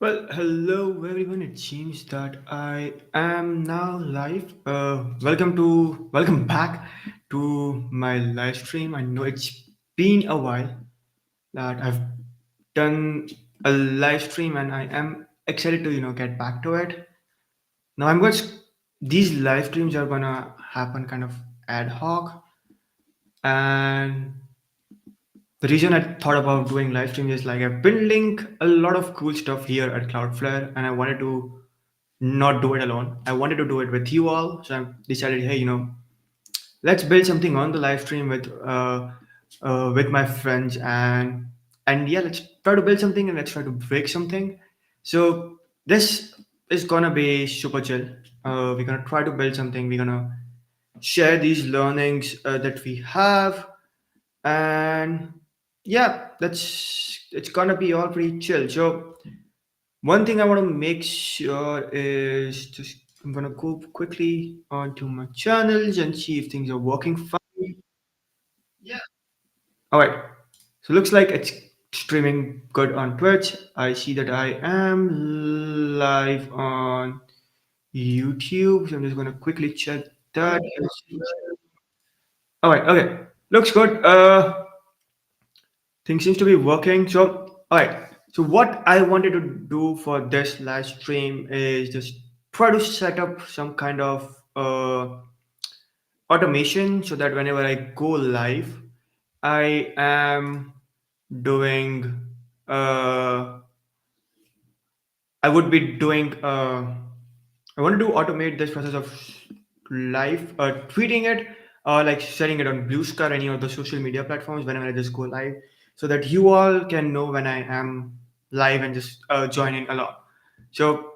Well, hello everyone. It seems that I am now live. Welcome back to my live stream. I know it's been a while that I've done a live stream, and I am excited to get back to it. Now these live streams are gonna happen kind of ad hoc, and the reason I thought about doing live streams is like I've been building a lot of cool stuff here at Cloudflare, and I wanted to not do it alone. I wanted to do it with you all. So I decided, hey, let's build something on the live stream with my friends, and yeah, let's try to build something and let's try to break something. So this is gonna be super chill. We're gonna try to build something. We're gonna share these learnings that we have, and yeah, that's it's gonna be all pretty chill. So one thing I want to make sure is just I'm gonna go quickly onto my channels and see if things are working fine. Yeah. All right. So looks like it's streaming good on Twitch. I see that I am live on YouTube. So I'm just gonna quickly check that. All right. Okay. Looks good. Things seems to be working. So, all right. So, what I wanted to do for this live stream is just try to set up some kind of automation so that whenever I go live, I am doing. I would be doing. I wanted to automate this process of live tweeting it, like sharing it on Blue Sky or any of the social media platforms whenever I just go live, so that you all can know when I am live and just joining along. So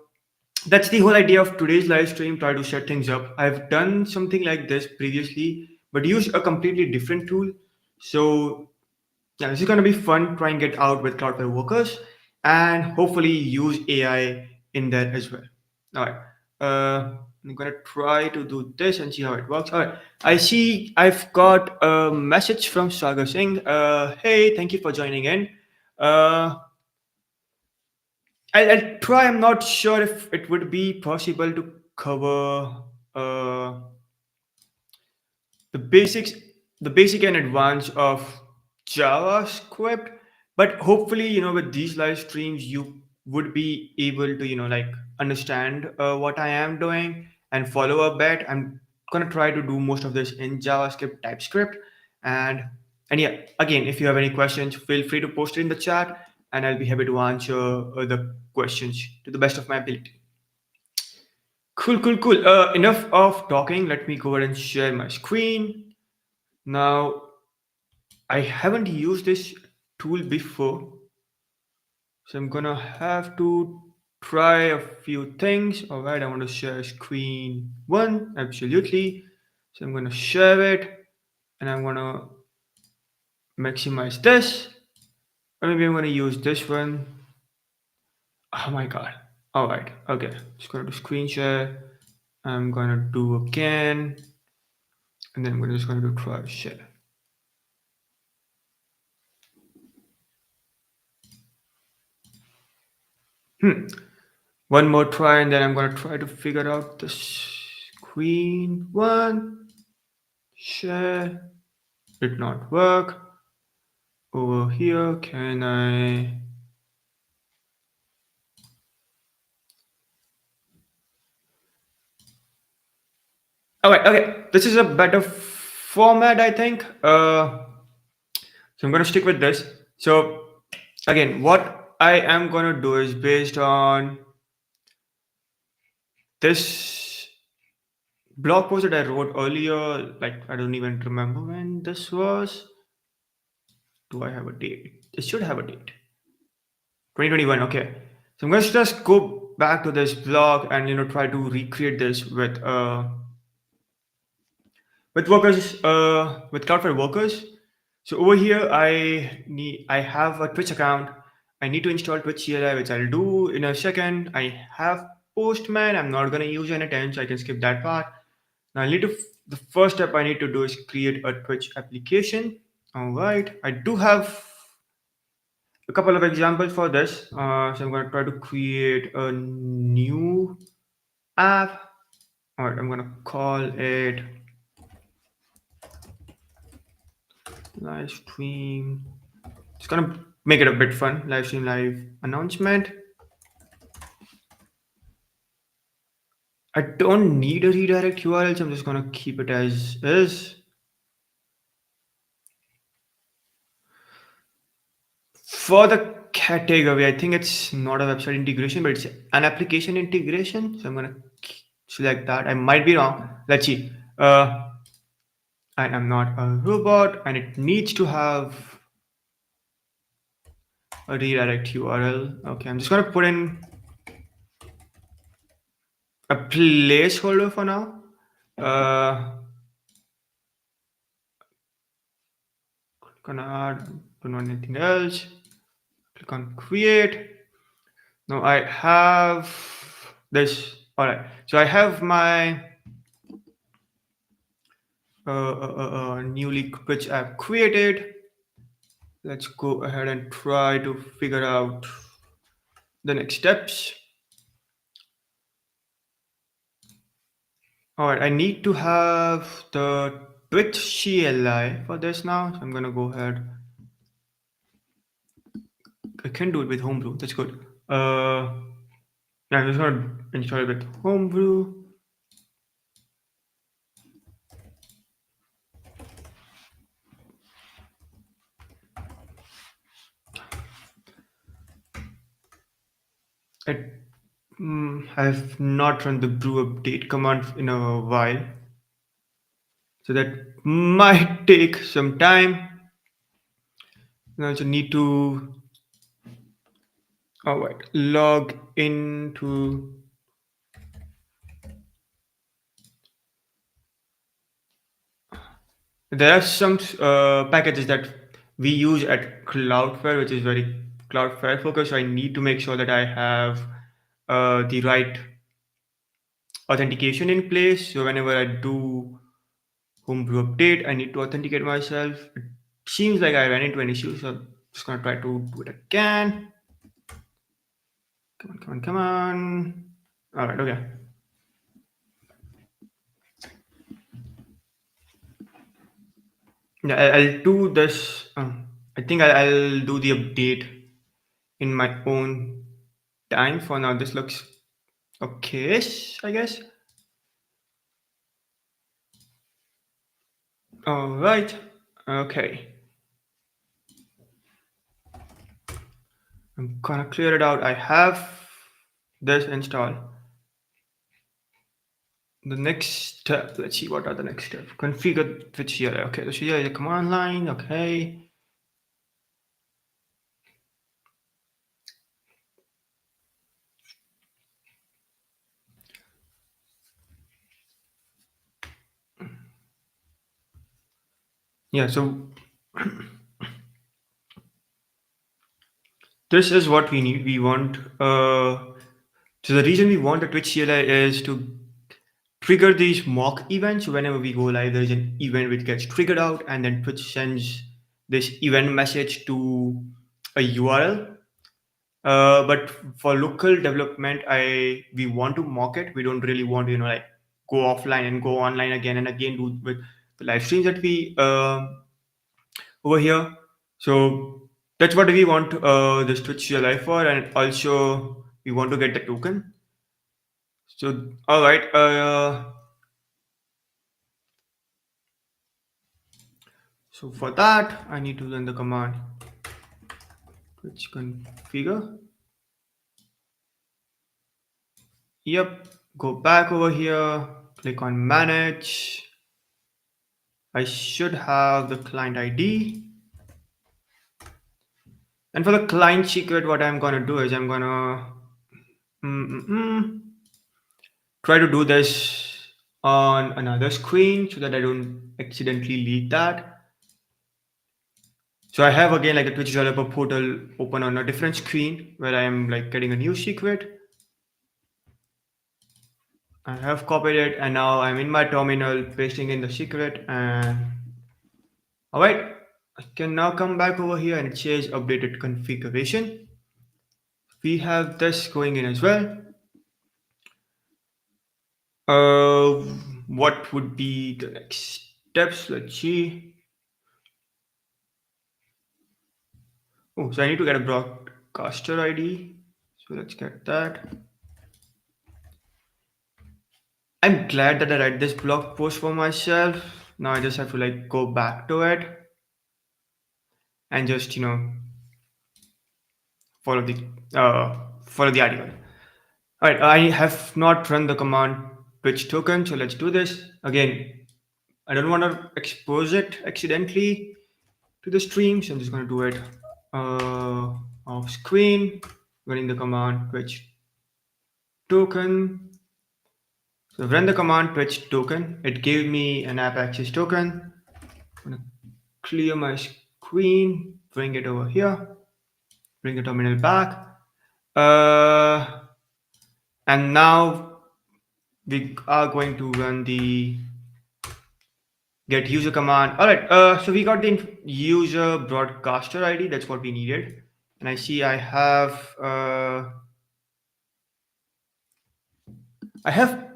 that's the whole idea of today's live stream. Try to set things up. I've done something like this previously, but use a completely different tool. So yeah, this is going to be fun. Try and get out with Cloudflare Workers and hopefully use AI in there as well. All right. I'm going to try to do this and see how it works. All right. I see I've got a message from Sagar Singh. Hey, thank you for joining in. Uh, I'll try. I'm not sure if it would be possible to cover uh, the basics the basic and advanced of javascript, but hopefully with these live streams you would be able to like understand what I am doing and follow a bit. I'm gonna try to do most of this in javascript, typescript, and yeah, again, if you have any questions, feel free to post it in the chat and I'll be happy to answer the questions to the best of my ability. Cool. Enough of talking. Let me go ahead and share my screen. Now, I haven't used this tool before, so I'm gonna have to try a few things. All right, I want to share screen one, absolutely. So I'm gonna share it, and I'm gonna maximize this, or maybe I'm gonna use this one. Oh my god! All right, okay. Just gonna do screen share. I'm gonna do again, and then I'm just gonna do try share. One more try, and then I'm gonna try to figure out the screen one. Share did not work. Over here, can I? All right, okay. This is a better format, I think. So I'm gonna stick with this. So again, what I am gonna do is based on this blog post that I wrote earlier. Like I don't even remember when this was. Do I have a date? It should have a date. 2021. Okay. So I'm going to just go back to this blog and try to recreate this with workers with Cloudflare Workers. So over here, I have a Twitch account. I need to install Twitch CLI, which I'll do in a second. I have Postman. I'm not going to use anytime, so I can skip that part. Now I need to. The first step I need to do is create a Twitch application. All right. I do have a couple of examples for this. So I'm going to try to create a new app. All right, I'm going to call it live stream. It's going to make it a bit fun. Live stream live announcement. I don't need a redirect URL, so I'm just going to keep it as is. For the category, I think it's not a website integration, but it's an application integration. So I'm going to select that. I might be wrong. Let's see. I am not a robot, and it needs to have a redirect URL. Okay, I'm just going to put in a placeholder for now. Gonna add, don't want anything else. Click on create. Now I have this. All right, so I have my newly which I've created. Let's go ahead and try to figure out the next steps. All right, I need to have the Twitch CLI for this now. So I'm gonna go ahead. I can do it with Homebrew. That's good. Yeah, I'm just gonna install it with Homebrew. I have not run the brew update command in a while, so that might take some time. I also need to, all right, log into. There are some packages that we use at Cloudflare, which is very Cloudflare focused. So I need to make sure that I have the right authentication in place. So whenever I do Homebrew update, I need to authenticate myself. It seems like I ran into an issue, so I'm just gonna try to do it again. Come on, come on, come on. All right, okay. Yeah, I'll do this. I think I'll do the update in my own time. For now, this looks okay, I guess. All right. Okay. I'm gonna clear it out. I have this installed. The next step, let's see what are the next steps. Configure Twitch here. Okay, so here is a command line. Okay. Yeah, so this is what we need. We want so the reason we want a Twitch CLI is to trigger these mock events. Whenever we go live, there's an event which gets triggered out, and then Twitch sends this event message to a URL. But for local development, we want to mock it. We don't really want to, like go offline and go online again and again do with the live streams that we over here. So that's what we want this Twitch CLI for, and also we want to get the token. So all right, so for that I need to run the command Twitch configure. Yep, go back over here, click on manage. I should have the client ID. And for the client secret, what I'm gonna do is I'm gonna try to do this on another screen so that I don't accidentally leak that. So I have again like a Twitch developer portal open on a different screen where I am like getting a new secret. I have copied it and now I'm in my terminal pasting in the secret and all right. I can now come back over here and it says updated configuration. We have this going in as well. Uh, what would be the next steps? Let's see. Oh, so I need to get a broadcaster ID. So let's get that. I'm glad that I read this blog post for myself. Now I just have to like go back to it and just follow the follow the article. All right, I have not run the command Twitch token, so let's do this again. I don't want to expose it accidentally to the stream, so I'm just going to do it off screen, running the command Twitch token. So I've run the command Twitch token. It gave me an app access token. I'm going to clear my screen, bring it over here, bring the terminal back. Uh, and now we are going to run the get user command. All right. So we got the user broadcaster ID. That's what we needed. And I see I have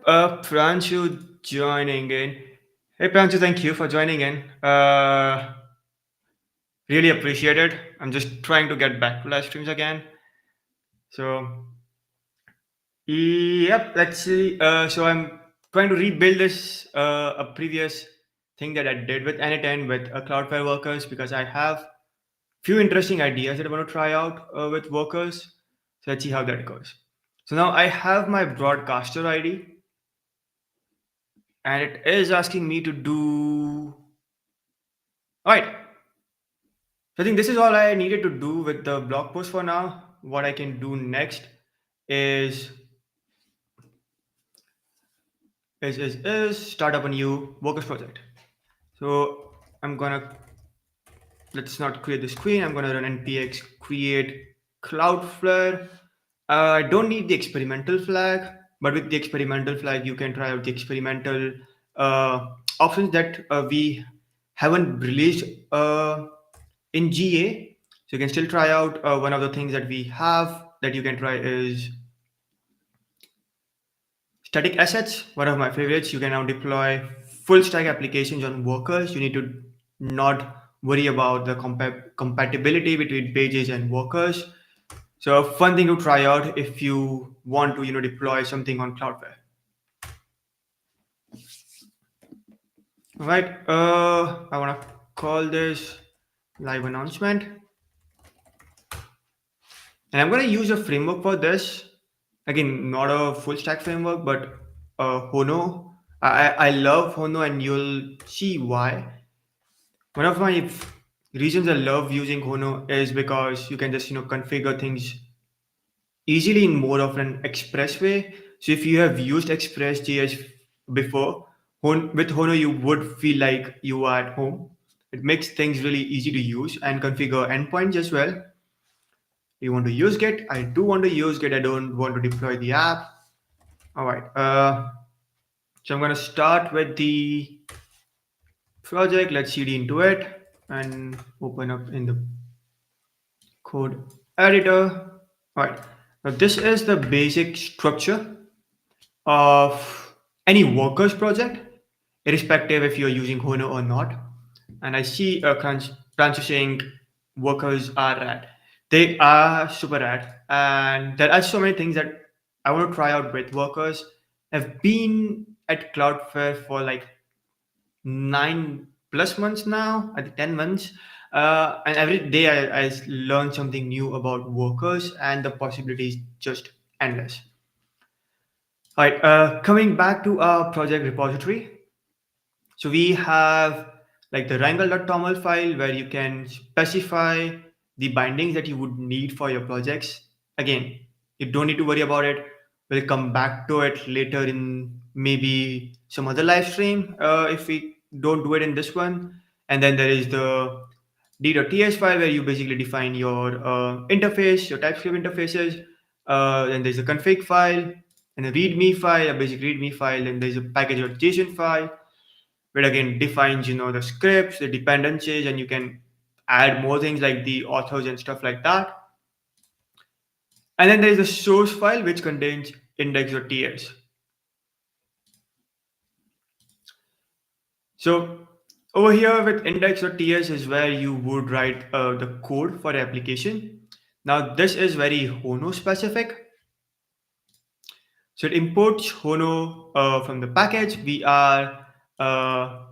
Pranchu joining in. Hey Pranchu, thank you for joining in. Really appreciate it. I'm just trying to get back to live streams again. So yep, let's see. So I'm trying to rebuild this a previous thing that I did with N10 with Cloudflare Workers because I have few interesting ideas that I want to try out with workers. So let's see how that goes. So now I have my broadcaster ID, and it is asking me to do. All right. So I think this is all I needed to do with the blog post for now. What I can do next is is start up a new workers project. So I'm gonna let's not create the screen. I'm gonna run npx create Cloudflare. I don't need the experimental flag, but with the experimental flag, you can try out the experimental options that we haven't released in GA. So you can still try out one of the things that we have that you can try is static assets, one of my favorites. You can now deploy full stack applications on workers. You need to not worry about the compatibility between pages and workers. So a fun thing to try out if you want to, deploy something on Cloudflare. All right. I want to call this live announcement. And I'm going to use a framework for this. Again, not a full stack framework, but Hono. I love Hono, and you'll see why. One of my reasons I love using Hono is because you can just configure things easily in more of an express way. So if you have used Express.js before, with Hono you would feel like you are at home. It makes things really easy to use and configure endpoints as well. You want to use Git? I do want to use Git. I don't want to deploy the app. All right. So I'm going to start with the project. Let's cd into it and open up in the code editor. All right. Now this is the basic structure of any workers project, irrespective if you're using Hono or not. And I see a Crunchy saying workers are rad. They are super rad. And there are so many things that I want to try out with workers. I've been at Cloudflare for like 9+ months now, I think 10 months. And every day I learn something new about workers, and the possibilities just endless. All right, coming back to our project repository. So we have like the wrangle.toml file where you can specify the bindings that you would need for your projects. Again, you don't need to worry about it. We'll come back to it later in maybe some other live stream if we don't do it in this one. And then there is the d.ts file where you basically define your interface, your TypeScript interfaces. Then there's a config file and a readme file, a basic readme file, and there's a package.json file where again defines the scripts, the dependencies, and you can add more things like the authors and stuff like that. And then there is the source file which contains index.ts. So over here with index.ts is where you would write the code for the application. Now this is very Hono specific. So it imports Hono from the package. We are uh,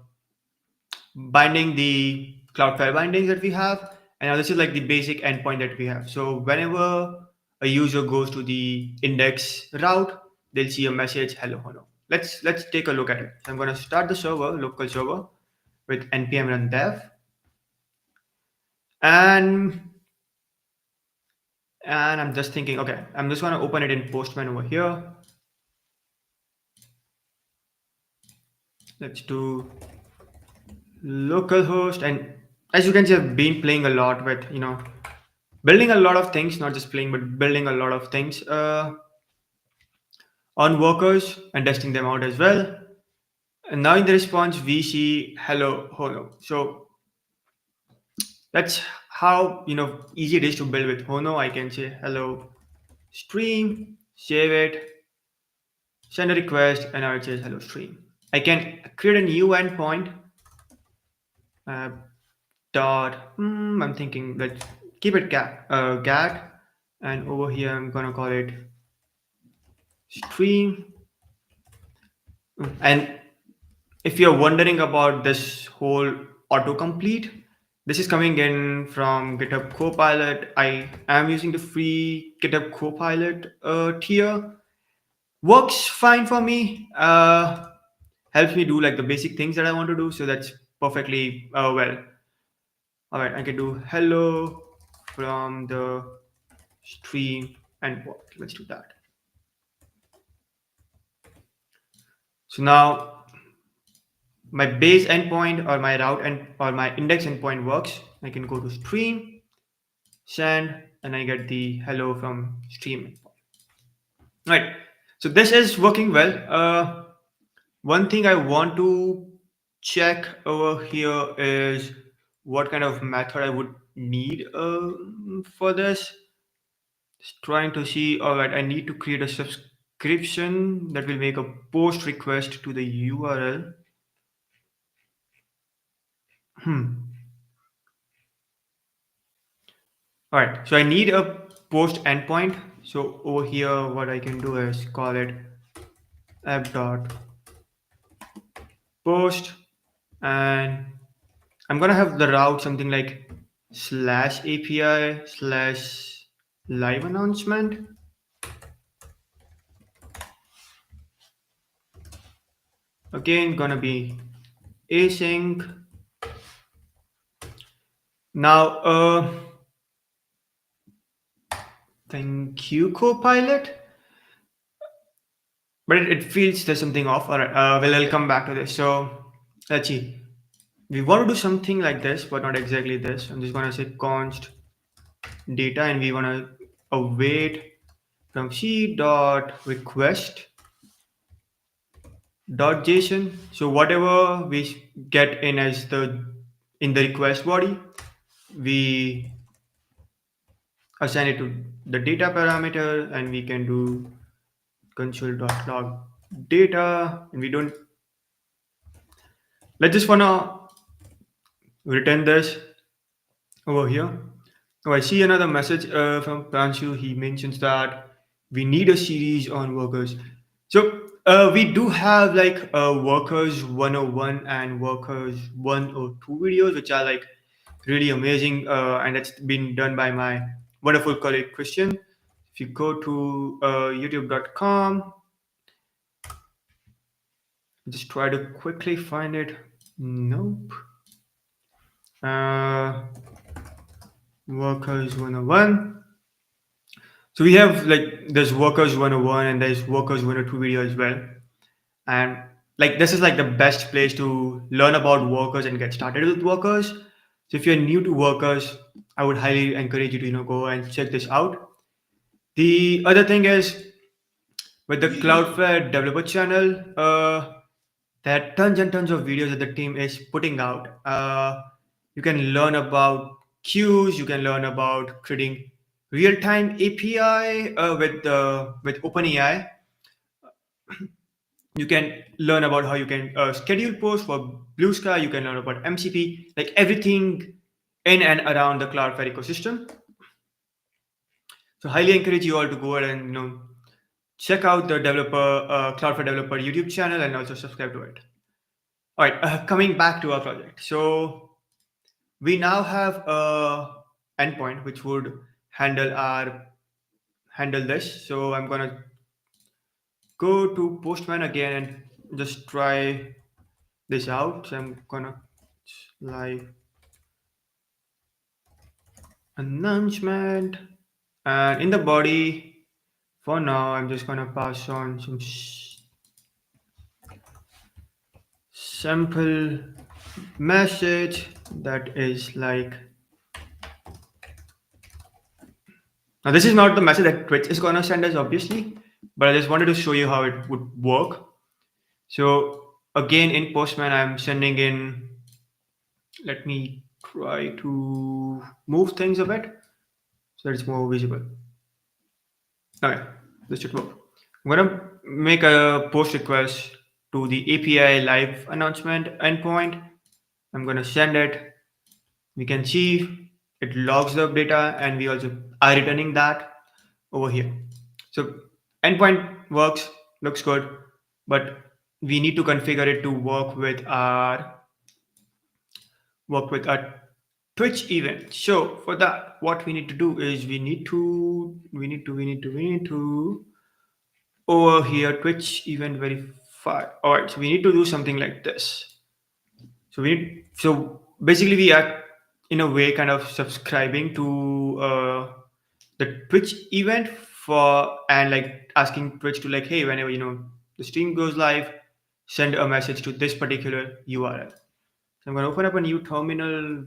binding the Cloudflare bindings that we have. And now this is like the basic endpoint that we have. So whenever a user goes to the index route, they'll see a message, hello, hello. Let's take a look at it. So I'm going to start the server, local server, with npm run dev. And and I'm just thinking, okay, I'm just going to open it in Postman over here. Let's do localhost. And as you can see, I've been playing a lot with, building a lot of things, not just playing, but building a lot of things on workers and testing them out as well. And now in the response, we see hello, Hono. So that's how, easy it is to build with Hono. I can say hello stream, save it, send a request, and now it says hello stream. I can create a new endpoint. Uh, I'm thinking let's keep it gat, and over here I'm gonna call it stream. And if you're wondering about this whole autocomplete, this is coming in from GitHub Copilot. I am using the free GitHub Copilot tier. Works fine for me. Helps me do like the basic things that I want to do. So that's perfectly well. All right, I can do hello from the stream and what? Let's do that. So now my base endpoint or my route or my index endpoint works. I can go to stream, send, and I get the hello from stream endpoint. Right. So this is working well. One thing I want to check over here is what kind of method I would need for this. Just trying to see. All right, I need to create a subscription that will make a post request to the URL. All right, so I need a post endpoint. So over here, what I can do is call it app.post, and I'm gonna have the route something like /API/live announcement. Again, gonna be async. Now, thank you, Copilot. But it feels there's something off. All right, well, I'll come back to this. So let's see. We want to do something like this, but not exactly this. I'm just gonna say const data, and we wanna await from c dot request dot json. So whatever we get in as in the request body, we assign it to the data parameter, and we can do console.log data, and we don't. Let's just wanna return this over here. Oh, I see another message from Pranshu. He mentions that we need a series on workers. So we do have like workers 101 and workers 102 videos, which are like really amazing, and it's been done by my wonderful colleague Christian. If you go to youtube.com, just try to quickly find it. Nope. Workers 101. So we have like there's workers 101 and there's workers 102 video as well. And like this is like the best place to learn about workers and get started with workers. So if you're new to workers, I would highly encourage you to go and check this out. The other thing is with the Cloudflare developer channel, there are tons and tons of videos that the team is putting out. You can learn about queues. You can learn about creating real-time API with OpenAI. You can learn about how you can schedule posts for Blue Sky. You can learn about MCP, like everything in and around the Cloudflare ecosystem. So highly encourage you all to go ahead and check out the Cloudflare developer YouTube channel and also subscribe to it. All right, coming back to our project. So we now have a endpoint which would handle our handle this. So I'm gonna go to Postman again and just try this out. So I'm gonna live announcement, and in the body for now I'm just gonna pass on some simple message that is like, now this is not the message that Twitch is gonna send us obviously, but I just wanted to show you how it would work. So again in Postman I'm sending in, let me try to move things a bit so that it's more visible. Okay, this should work. I'm gonna make a post request to the API live announcement endpoint. I'm gonna send it. We can see it logs the data and we also are returning that over here. So endpoint works, looks good, but we need to configure it to work with our Twitch event. So for that, what we need to do is we need to over here Twitch event verify. All right, so we need to do something like this. So basically we are in a way kind of subscribing to the Twitch event for, and like asking Twitch to like, hey, whenever the stream goes live, send a message to this particular URL. So I'm gonna open up a new terminal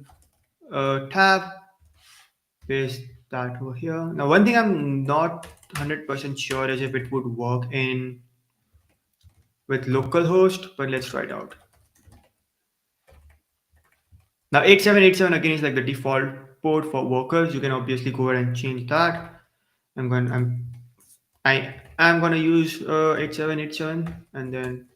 tab, paste that over here. Now one thing I'm not 100% sure is if it would work in with localhost, but let's try it out. Now 8787 again is like the default port for workers. You can obviously go ahead and change that. I am gonna use 8787 and then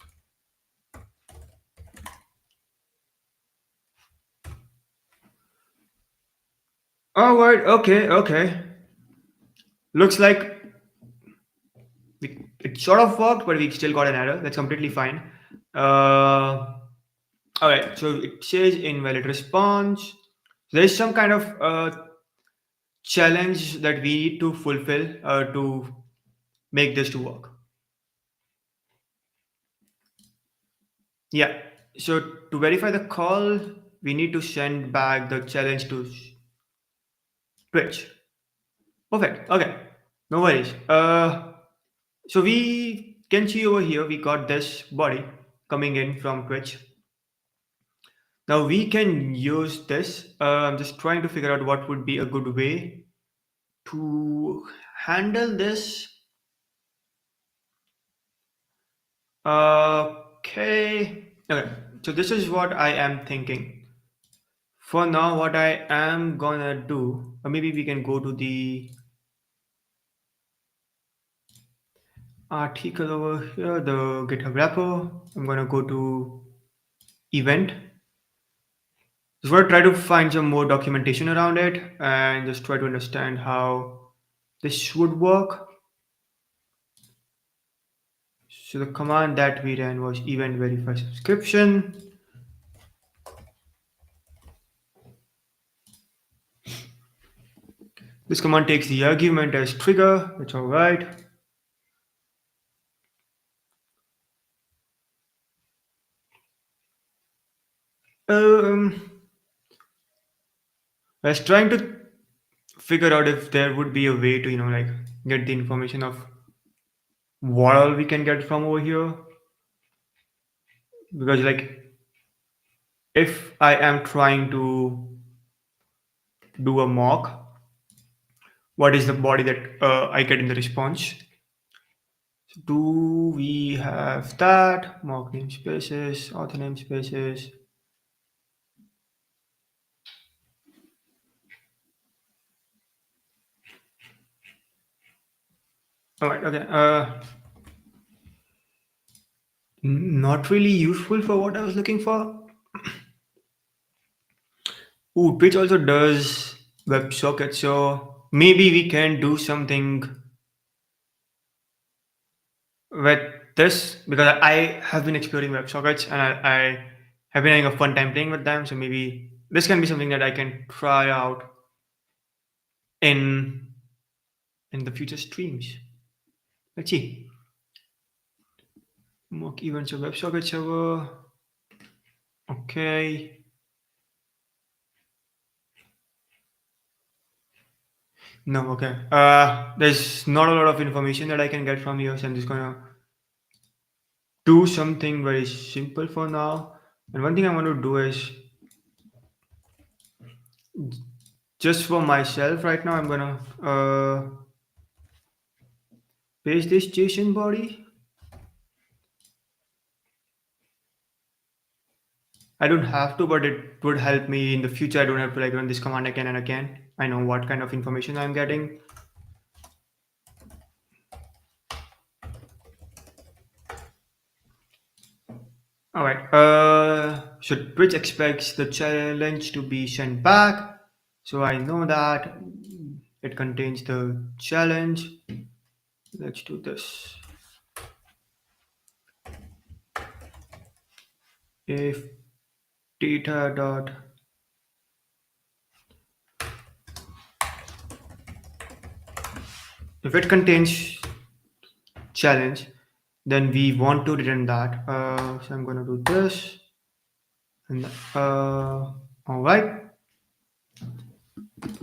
all right, okay. Looks like it sort of worked, but we still got an error. That's completely fine. All right, so it says invalid response. There is some kind of challenge that we need to fulfill to make this to work. Yeah. So to verify the call, we need to send back the challenge to Twitch. Perfect. Okay. No worries. So we can see over here we got this body coming in from Twitch. Now we can use this. I'm just trying to figure out what would be a good way to handle this. Okay. Okay. So this is what I am thinking. For now, what I am gonna do, or maybe we can go to the article over here, the GitHub repo. I'm gonna go to event. Just want to try to find some more documentation around it and just try to understand how this would work. So the command that we ran was event verify subscription. This command takes the argument as trigger. That's all right. I was trying to figure out if there would be a way to like get the information of what all we can get from over here, because like if I am trying to do a mock, what is the body that I get in the response? So do we have that mock namespaces, author namespaces? All right. Okay. Not really useful for what I was looking for. Ooh, Twitch also does WebSocket, so maybe we can do something with this because I have been exploring WebSockets and I have been having a fun time playing with them. So maybe this can be something that I can try out in in the future streams. Let's see. Mock events of WebSocket server. Okay. No, okay. There's not a lot of information that I can get from here, so I'm just gonna do something very simple for now. And one thing I want to do is just for myself right now, I'm gonna paste this JSON body. I don't have to, but it would help me in the future. I don't have to like run this command again and again. I know what kind of information I'm getting. All right. So Twitch expects the challenge to be sent back. So I know that it contains the challenge. Let's do this. If data dot if it contains challenge, then we want to return that. So I'm gonna do this and all right.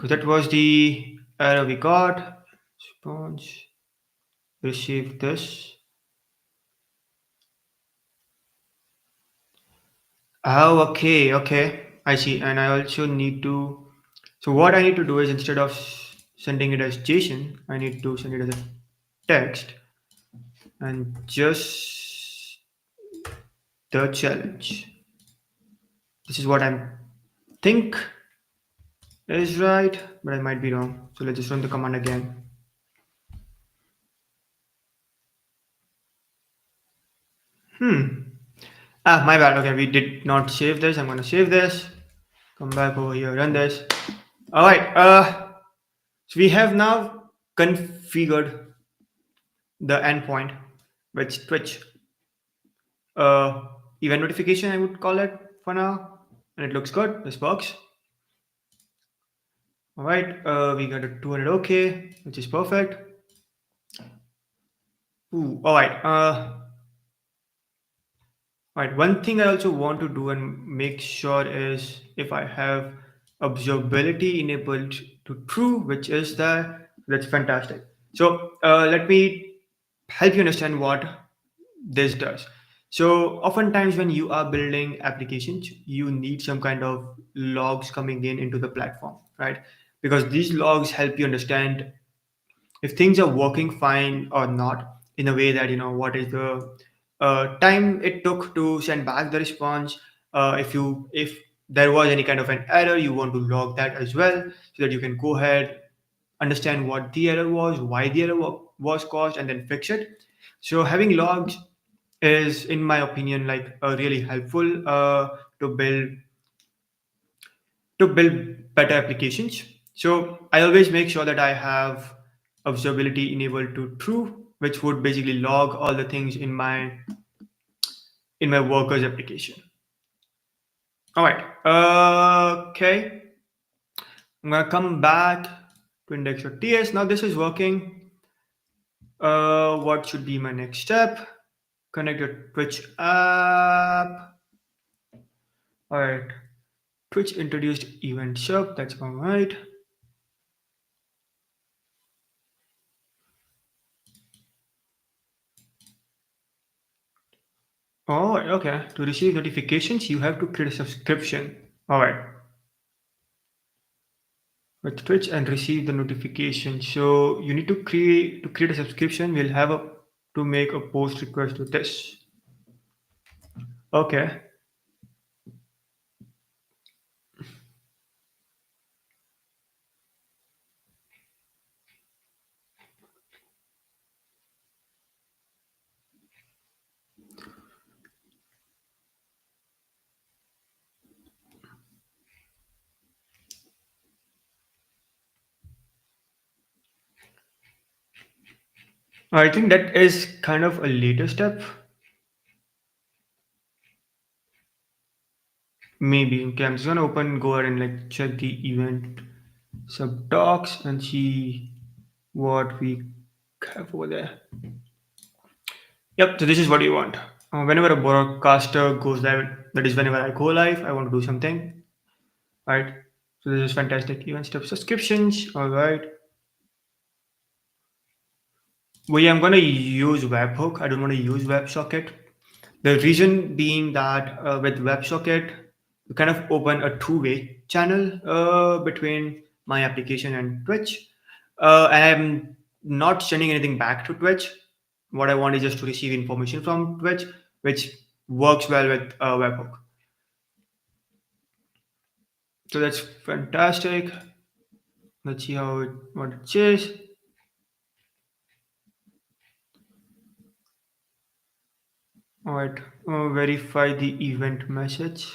So that was the error we got. Response received this. Oh, okay, okay. I see. And I also need to. So what I need to do is instead of sending it as JSON, I need to send it as a text and just the challenge. This is what I think is right, but I might be wrong. So let's just run the command again. My bad. Okay, we did not save this. I'm gonna save this. Come back over here, run this. All right. So we have now configured the endpoint with Twitch uh, event notification. I would call it for now, and it looks good. This works. All right. We got a 200 OK, which is perfect. Ooh. All right. Right. One thing I also want to do and make sure is if I have observability enabled to true, which is there, that's fantastic. So let me help you understand what this does. So oftentimes when you are building applications, you need some kind of logs coming in into the platform, right? Because these logs help you understand if things are working fine or not in a way that what is the time it took to send back the response. If there was any kind of an error, you want to log that as well so that you can go ahead, understand what the error was, why the error was caused, and then fix it. So having logs is, in my opinion, like really helpful to build better applications. So I always make sure that I have observability enabled to true, which would basically log all the things in my workers application. All right. Okay. I'm gonna come back to index.ts. Now this is working. What should be my next step? Connect your Twitch app. All right. Twitch introduced event sub. That's all right. Oh, okay. To receive notifications, you have to create a subscription. All right. With Twitch and receive the notification. So you need to create a subscription. We'll have to make a post request to this. Okay. I think that is kind of a later step. Maybe. Okay, I'm just gonna go ahead and like check the event sub docs and see what we have over there. Yep, so this is what you want. Whenever a broadcaster goes live, that is whenever I go live, I want to do something, right? So this is fantastic. Event step subscriptions, all right. Well, yeah, I'm gonna use webhook. I don't want to use WebSocket. The reason being that with WebSocket, you kind of open a two-way channel between my application and Twitch. I'm not sending anything back to Twitch. What I want is just to receive information from Twitch, which works well with webhook. So that's fantastic. Let's see how what it says. All right, verify the event message.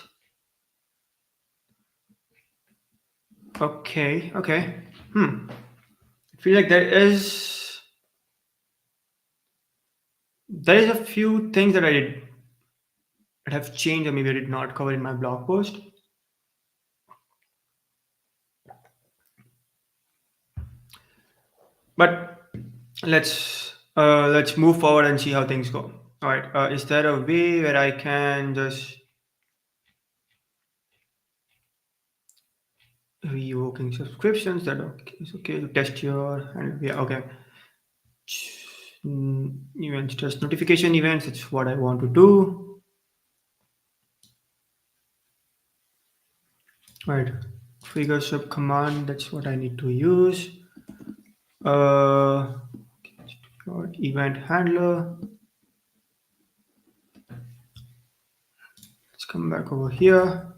Okay, okay. I feel like there is a few things that I did that have changed or maybe I did not cover in my blog post. But let's move forward and see how things go. All right, is there a way where I can just revoking subscriptions? That okay? It's okay to test your and yeah, okay. Events test notification events. That's what I want to do. All right, trigger sub command. That's what I need to use. Uh, event handler. Let's come back over here.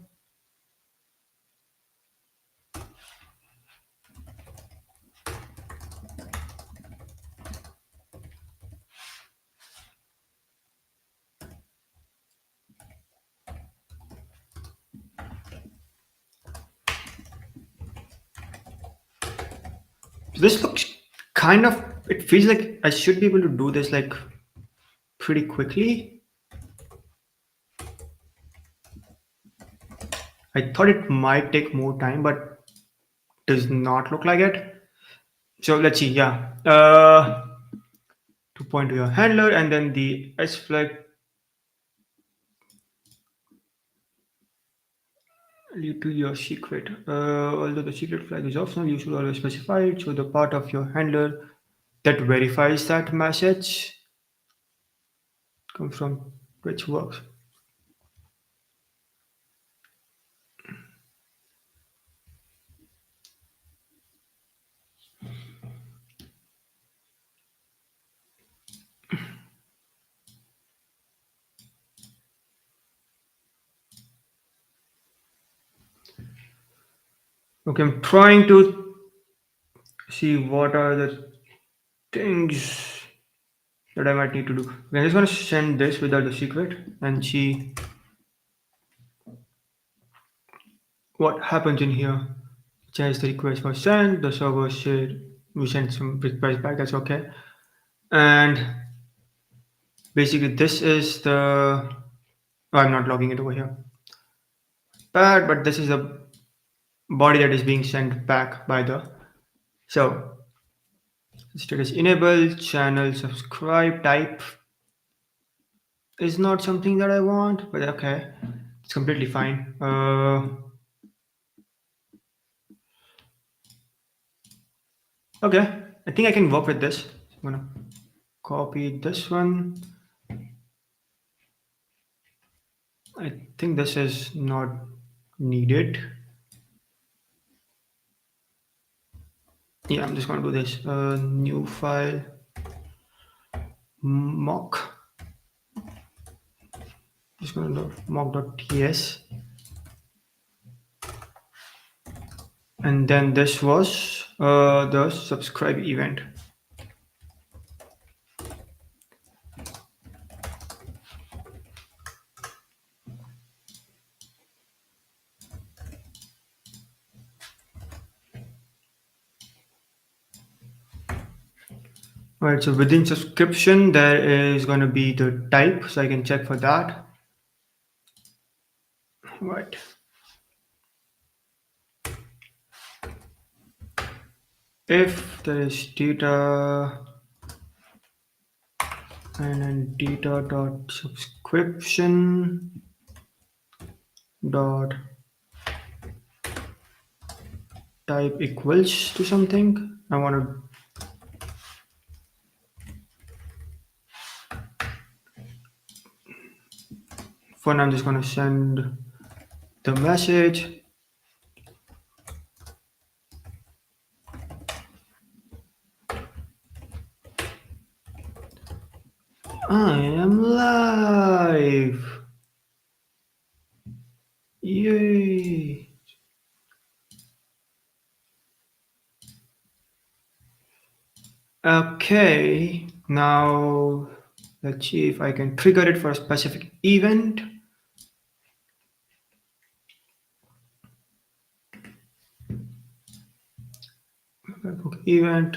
This looks kind of. It feels like I should be able to do this like pretty quickly. I thought it might take more time, but does not look like it. So let's see. Yeah, to point to your handler, and then the S flag lead to your secret. Although the secret flag is optional, you should always specify it. So the part of your handler that verifies that message comes from which works. Okay, I'm trying to see what are the things that I might need to do. Okay, I'm just gonna send this without the secret and see what happens in here. Change the request was sent, the server said we sent some request back, that's okay. And basically this is the I'm not logging it over here. Bad, but this is the body that is being sent back by the so status enable channel subscribe type is not something that I want, but okay. It's completely fine. Okay, I think I can work with this. I'm gonna copy this one. I think this is not needed. Yeah, I'm just gonna do this. New file mock. Just gonna do mock.ts, and then this was the subscribe event. All right, so within subscription, there is going to be the type, so I can check for that. Right. If there is data and then data dot subscription dot type equals to something, I want to, for now, I'm just going to send the message. I am live. Yay. Okay, now let's see if I can trigger it for a specific event. Book event.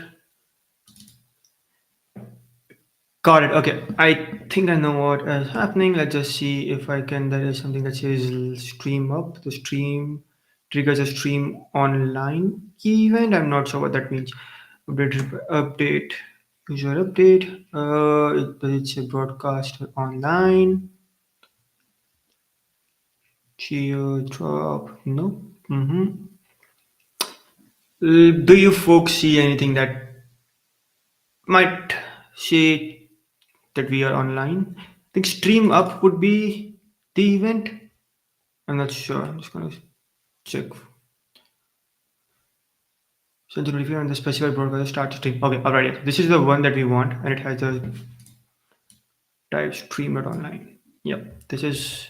Got it. Okay. I think I know what is happening. Let's just see if I can. There is something that says stream up. The stream triggers a stream online event. I'm not sure what that means. Update, user update. It's a broadcast online. Cheer drop. No. Mm-hmm. Do you folks see anything that might say that we are online? I think stream up would be the event. I'm not sure. I'm just gonna check. Send to review on the specified broadcast start stream. Okay, alright. This is the one that we want, and it has the type stream it online. Yep, this is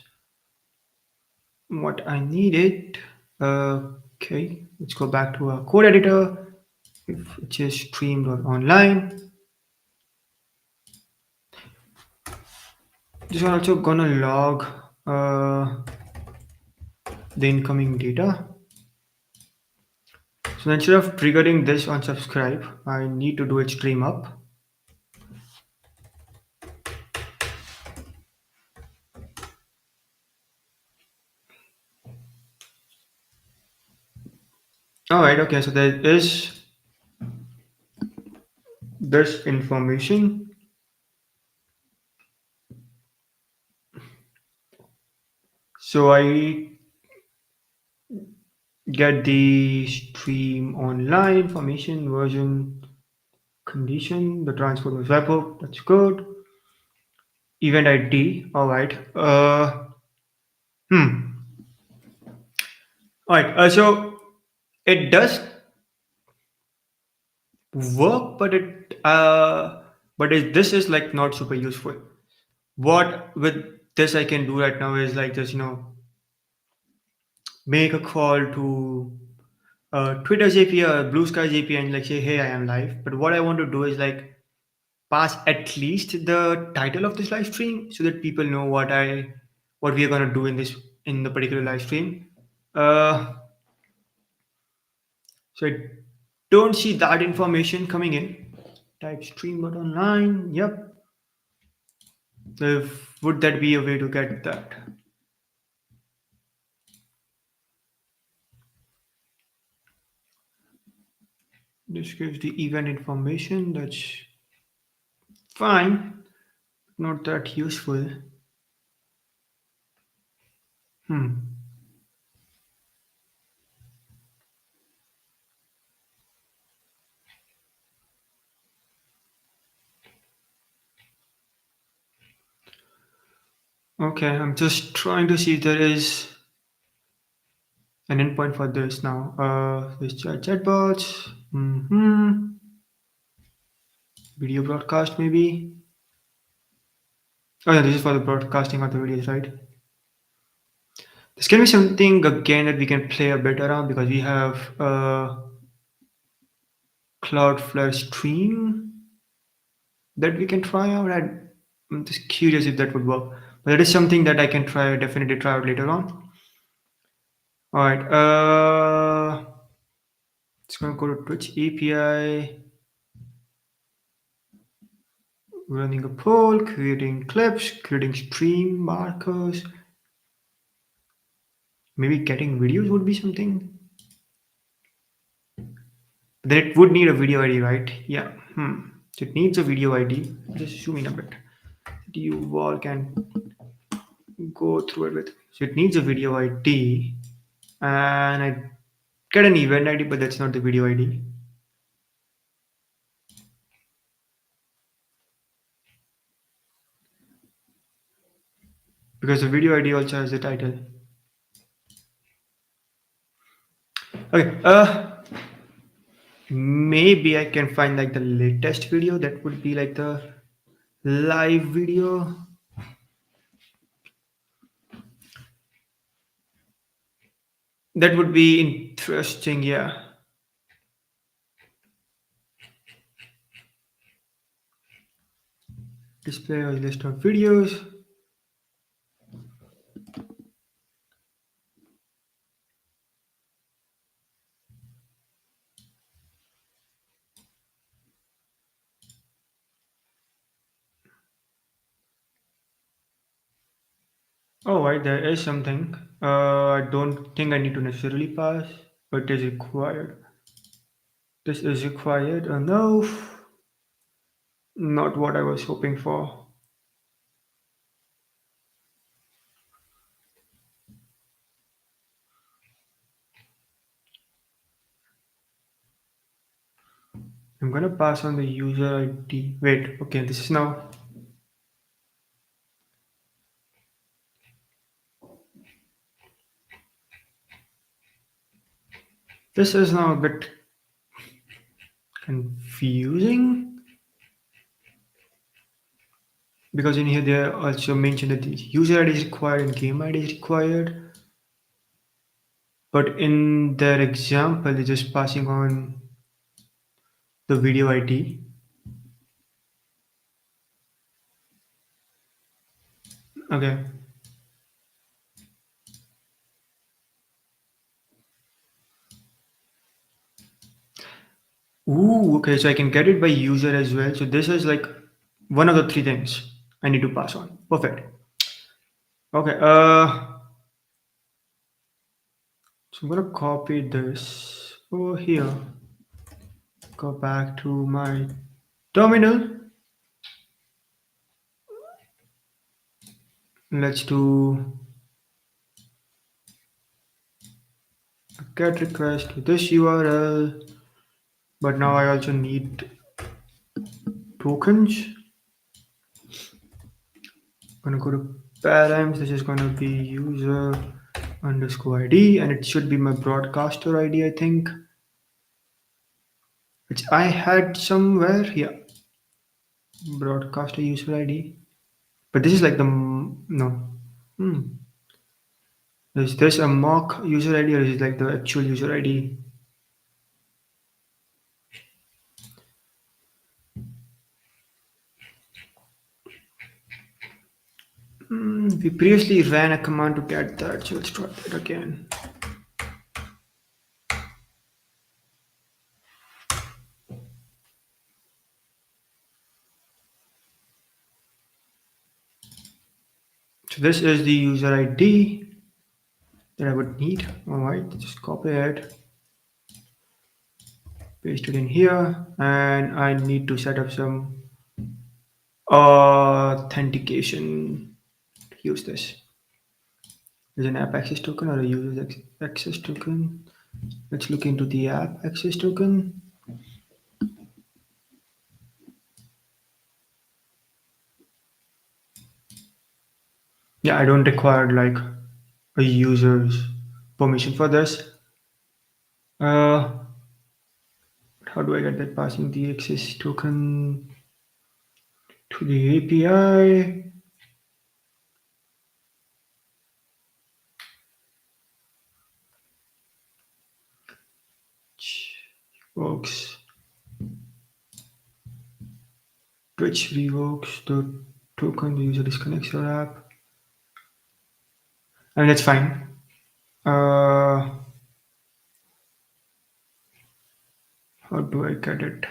what I needed. Okay, let's go back to our code editor. If it is streamed or online, this is also gonna log the incoming data. So instead of triggering this on subscribe, I need to do it stream up. All right, okay, so there is this information. So I get the stream online information, version, condition, the transport was webhook, that's good. Event ID, all right. Hmm. All right, so it does work, this is like not super useful. What with this I can do right now is like just make a call to Twitter's API or Blue Sky's API and like say, hey, I am live. But what I want to do is like pass at least the title of this live stream so that people know what we are gonna do in the particular live stream. Uh, so I don't see that information coming in. Type stream but online. Yep. If, would that be a way to get that? This gives the event information. That's fine. Not that useful. Hmm. Okay, I'm just trying to see if there is an endpoint for this now. This chatbots. Video broadcast maybe. Oh yeah, this is for the broadcasting of the videos, right? This can be something again that we can play a bit around because we have Cloudflare stream that we can try out. I'm just curious if that would work. But it is something that I can try, definitely try out later on. All right. It's gonna go to Twitch API. running a poll, creating clips, creating stream markers. Maybe getting videos would be something. Then it would need a video ID, right? Yeah. So it needs a video ID. Just zoom in a bit. You all can go through it with. So it needs a video ID, and I get an event ID, but that's not the video ID because the video ID also has the title. Okay. Maybe I can find like the latest video. That would be like the live video. That would be interesting. Yeah. Display a list of videos. Oh, right, there is something. I don't think I need to necessarily pass, but it is required. This is required. No, not what I was hoping for. I'm gonna pass on the user ID. Wait, okay, this is now. This is now a bit confusing because in here they also mentioned that the user ID is required and game ID is required, but in their example, they're just passing on the video ID. Okay. Ooh, okay, so I can get it by user as well. So this is like one of the three things I need to pass on. Perfect. Okay, so I'm gonna copy this over here. Go back to my terminal. Let's do a get request to this URL. But now I also need tokens. Gonna go to params. This is gonna be user underscore ID, and it should be my broadcaster ID, I think, which I had somewhere here. Broadcaster user ID. But this is like the no. Hmm. Is this a mock user ID or is it like the actual user ID? We previously ran a command to get that, so let's try that again. So this is the user ID that I would need. All right, just copy it, paste it in here, and I need to set up some authentication to use this. There's an app access token or a user access token. Let's look into the app access token. Yeah, I don't require like a user's permission for this. Uh, how do I get that passing the access token to the API? Works. Twitch revokes the token, the user disconnects your app. And that's fine. Uh, how do I get it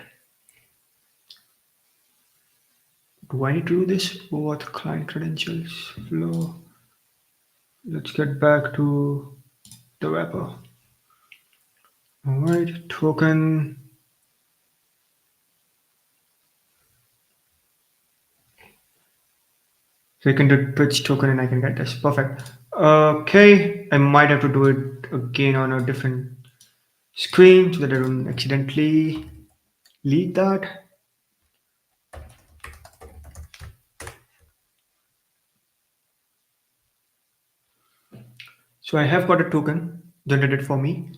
Do I need to do this? What client credentials flow? Let's get back to the wrapper. All right, token. So I can do Twitch token and I can get this. Perfect. Okay, I might have to do it again on a different screen so that I don't accidentally leak that. So I have got a token generated for me.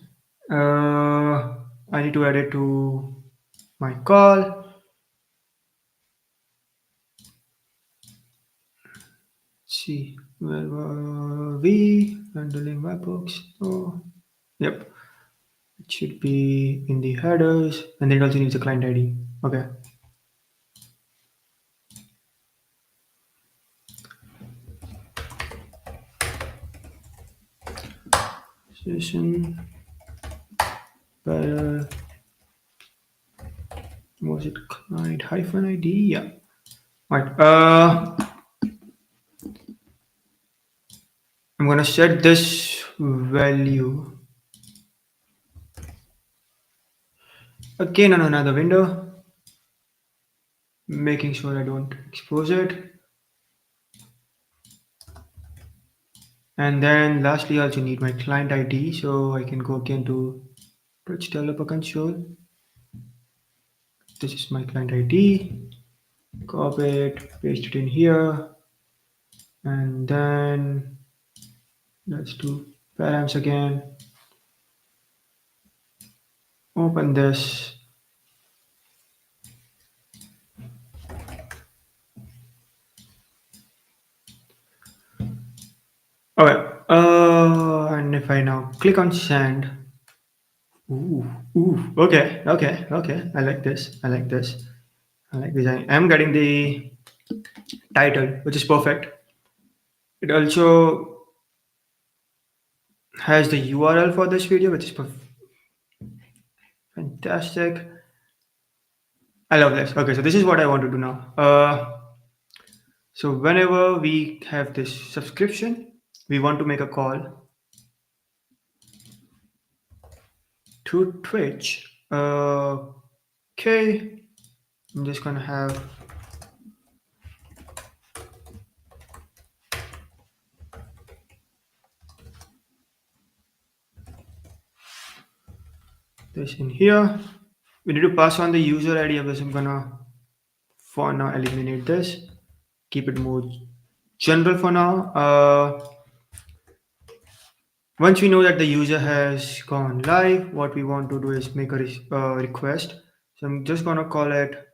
I need to add it to my call. Let's see, where were we? Handling webhooks. Oh, yep. It should be in the headers, and then it also needs a client ID. Okay. Session. Better. Was it client hyphen ID? Yeah. Right. I'm gonna set this value again on another window, making sure I don't expose it. And then lastly, I also need my client ID, so I can go again to Bridge Developer Console. This is my client ID. Copy it, paste it in here, and then let's do params again. Open this. Okay. And if I now click on send, ooh, ooh. Okay, okay, okay. I like this. I like this. I like this. I am getting the title, which is perfect. It also has the URL for this video, which is fantastic. I love this. Okay, so this is what I want to do now. So whenever we have this subscription, we want to make a call to Twitch. Okay, I'm just gonna have this in here. We need to pass on the user ID of this. I'm gonna for now eliminate this. Keep it more general for now. Once we know that the user has gone live, what we want to do is make a request. So I'm just gonna call it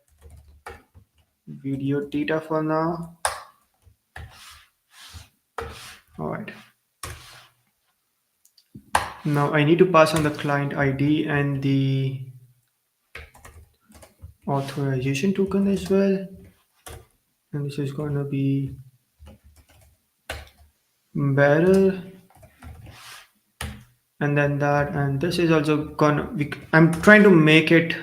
video data for now. All right. Now I need to pass on the client ID and the authorization token as well. And this is gonna be better. And then that, and this is also gonna be, I'm trying to make it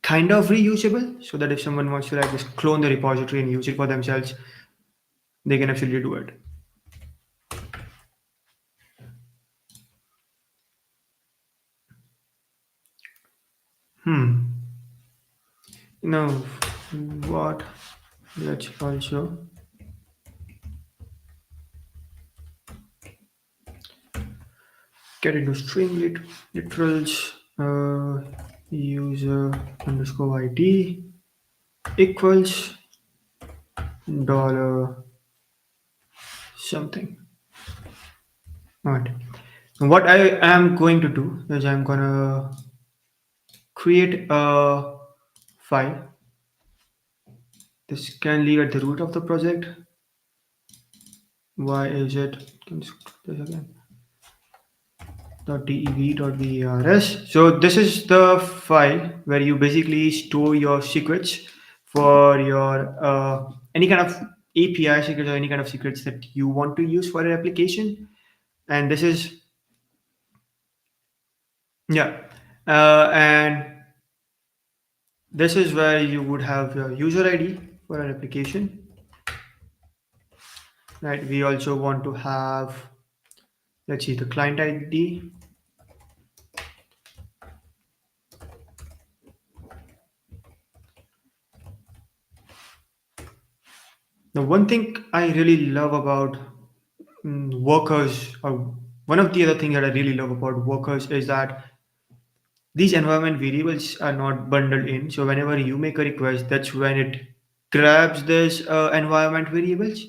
kind of reusable so that if someone wants to like just clone the repository and use it for themselves, they can absolutely do it. Now, what? Let's also get into string literals. User underscore ID equals dollar something. All right. What I am going to do is I'm gonna create a file. This can live at the root of the project. Why is it? Can you this again? .dev.vars. So this is the file where you basically store your secrets for your any kind of API secrets or any kind of secrets that you want to use for your application. And this is yeah, and This is where you would have your user ID for an application, right? We also want to have, let's see, the client ID. The one thing I really love about workers, or one of the other things that I really love about workers, is that these environment variables are not bundled in. So whenever you make a request, that's when it grabs this environment variables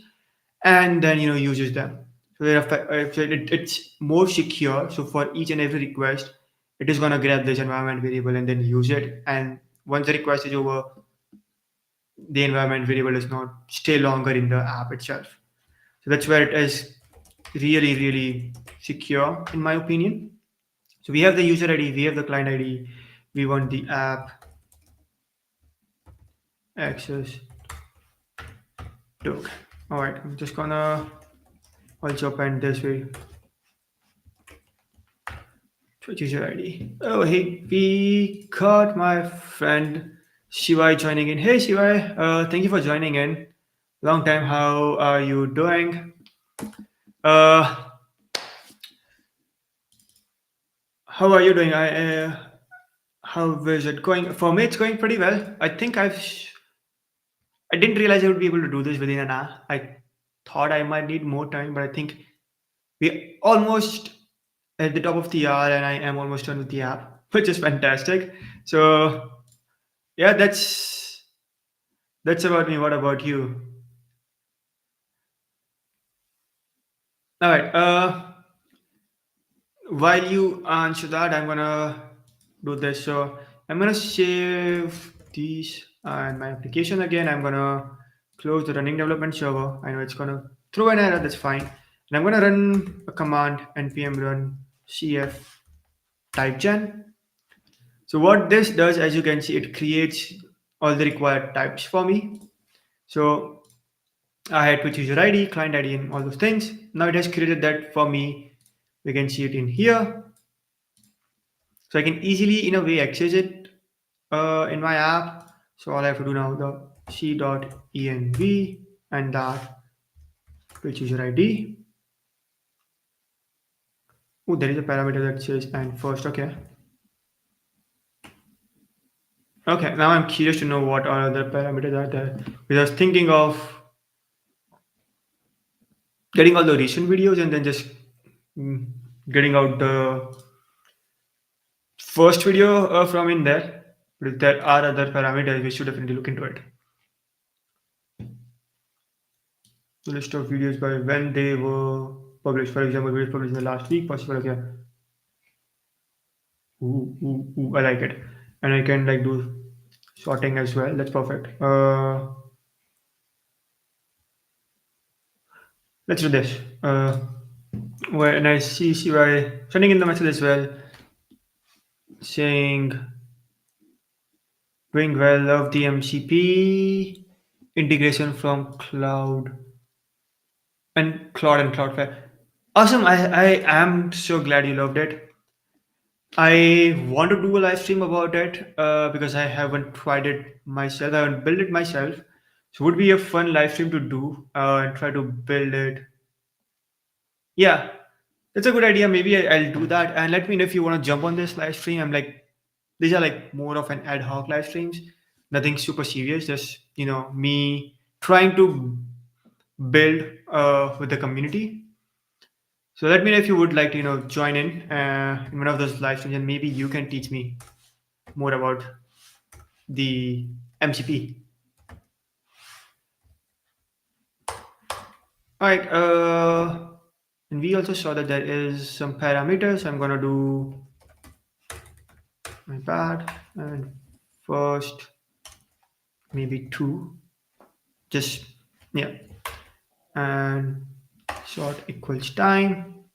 and then uses them. So, it's more secure. So for each and every request, it is gonna grab this environment variable and then use it. And once the request is over, the environment variable does not stay longer in the app itself. So that's where it is really, really secure, in my opinion. So we have the user ID, we have the client ID, we want the app access token. All right, I'm just gonna also append this way. Switch user ID. Oh, hey, we got my friend Shivai joining in. Hey, Shivai, thank you for joining in. Long time. How are you doing? Uh, how are you doing? How is it going? For me, it's going pretty well. I didn't realize I would be able to do this within an hour. I thought I might need more time, but I think we almost at the top of the hour, and I am almost done with the app, which is fantastic. So yeah, that's about me. What about you? All right. While you answer that, I'm gonna do this. So I'm gonna save these and my application again. I'm gonna close the running development server. I know it's gonna throw an error. That's fine. And I'm gonna run a command npm run cf typegen. So what this does, as you can see, it creates all the required types for me. So I had to user ID, client ID, and all those things. Now it has created that for me. We can see it in here. So I can easily, in a way, access it in my app. So all I have to do now, the c.env and that which user ID. Oh, there is a parameter that says and first. Okay. Okay. Now I'm curious to know what are other parameters are there. Because I was thinking of getting all the recent videos and then just mm, getting out the first video from in there. But if there are other parameters, we should definitely look into it. The list of videos by when they were published. For example, videos published in the last week, possible. Okay. I like it. And I can like do sorting as well. That's perfect. Let's do this. When I see CY sending in the message as well, saying doing well, love the MCP integration from Cloud and Cloudflare. Awesome. I am so glad you loved it. I want to do a live stream about it because I haven't tried it myself. I haven't built it myself. So it would be a fun live stream to do and try to build it. Yeah, that's a good idea. Maybe I'll do that. And let me know if you want to jump on this live stream. These are like more of an ad hoc live streams. Nothing super serious. Just, me trying to build with the community. So let me know if you would like to, join in one of those live streams and maybe you can teach me more about the MCP. All right. And we also saw that there is some parameters. I'm gonna do my bad and first maybe two. Just yeah. And sort equals time.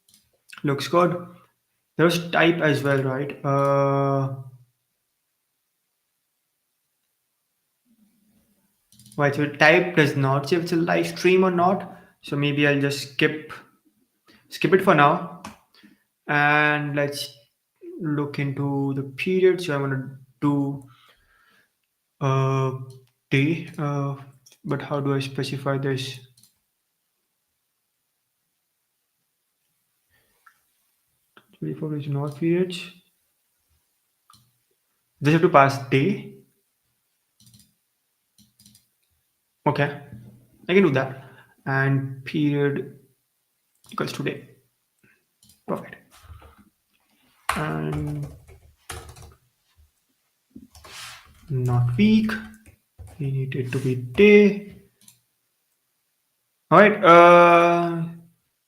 Looks good. There's type as well, right? Right. So type does not say if it's a live stream or not. So maybe I'll just skip it for now. And let's look into the period. So I'm gonna do Uh, day. But how do I specify this? 24 is not periods. This have to pass day. Okay, I can do that. And period equals to day. Perfect. And not week. We need it to be day. All right.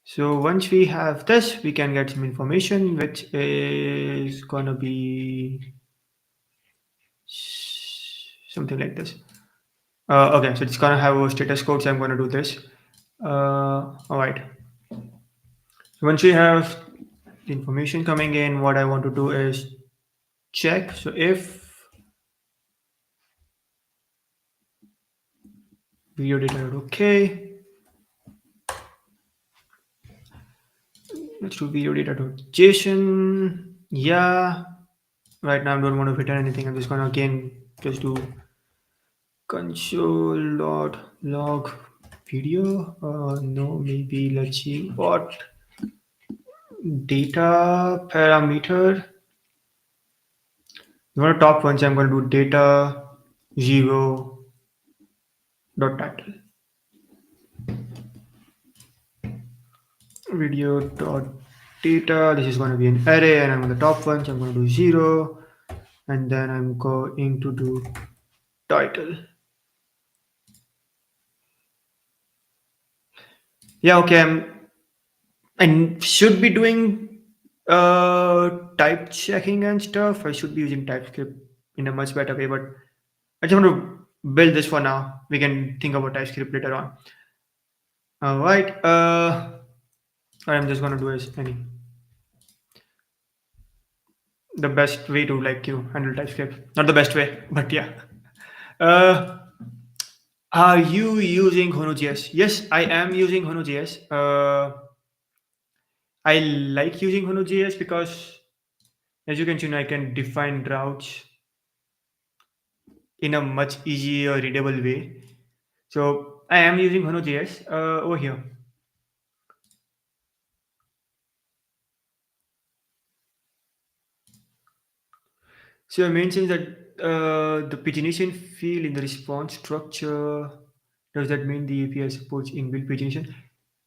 So once we have this, we can get some information, which is gonna be something like this. Okay, so it's gonna have a status code. So I'm gonna do this. All right. So once we have the information coming in, what I want to do is check. So if video data is okay, let's do video data.json. Yeah. Right now I don't want to return anything. I'm just gonna again just do console.log video. No, maybe let's see what data parameter. You want to top one, so I'm going to do data 0 dot title video dot data. This is going to be an array, and I'm on the top one, so I'm going to do 0, and then I'm going to do title. Yeah, okay. I should be doing type checking and stuff. I should be using TypeScript in a much better way, but I just want to build this for now. We can think about TypeScript later on. All right. What I'm just gonna do is any the best way to handle TypeScript. Not the best way, but yeah. Uh, are you using Hono.js? Yes, I am using Hono.js. I like using Hono.js because, as you can see, I can define routes in a much easier, readable way. So I am using Hono.js over here. So I mentioned that the pagination field in the response structure, does that mean the API supports inbuilt pagination?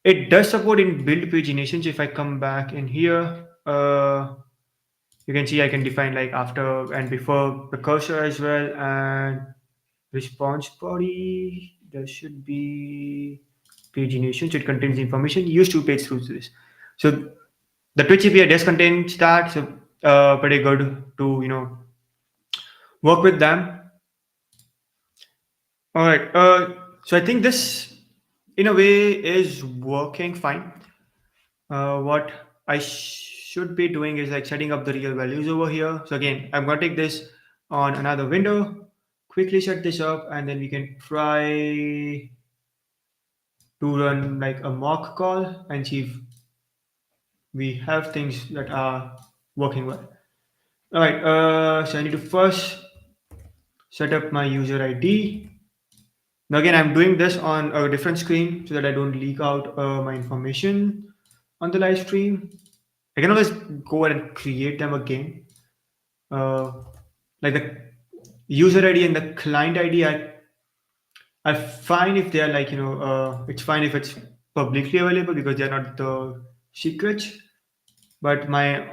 It does support inbuilt pagination. So if I come back in here, you can see I can define like after and before the cursor as well, and response body. There should be pagination. So it contains information used to page through this. So the Twitch API does contain that. So pretty good to work with them. All right. So I think this, in a way, is working fine. What I should be doing is like setting up the real values over here. So again, I'm gonna take this on another window, quickly set this up, and then we can try to run like a mock call and see if we have things that are working well. All right. So I need to first set up my user ID. Now again, I'm doing this on a different screen so that I don't leak out my information on the live stream. I can always go ahead and create them again. Uh, like the user ID and the client ID, I find if they are it's fine if it's publicly available because they're not the secrets. But my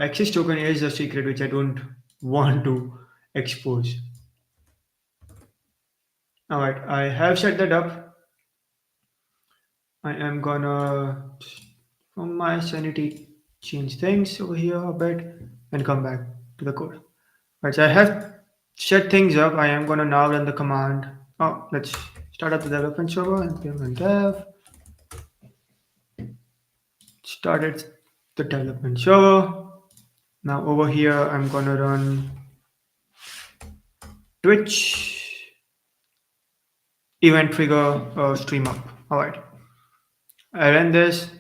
access token is a secret which I don't want to expose. All right, I have set that up. I am gonna, from my sanity, change things over here a bit and come back to the code. Right, so I have set things up. I am gonna now run the command. Oh, let's start up the development server and run dev. Started the development server. Now over here, I'm gonna run Twitch event trigger stream up. All right, I ran this.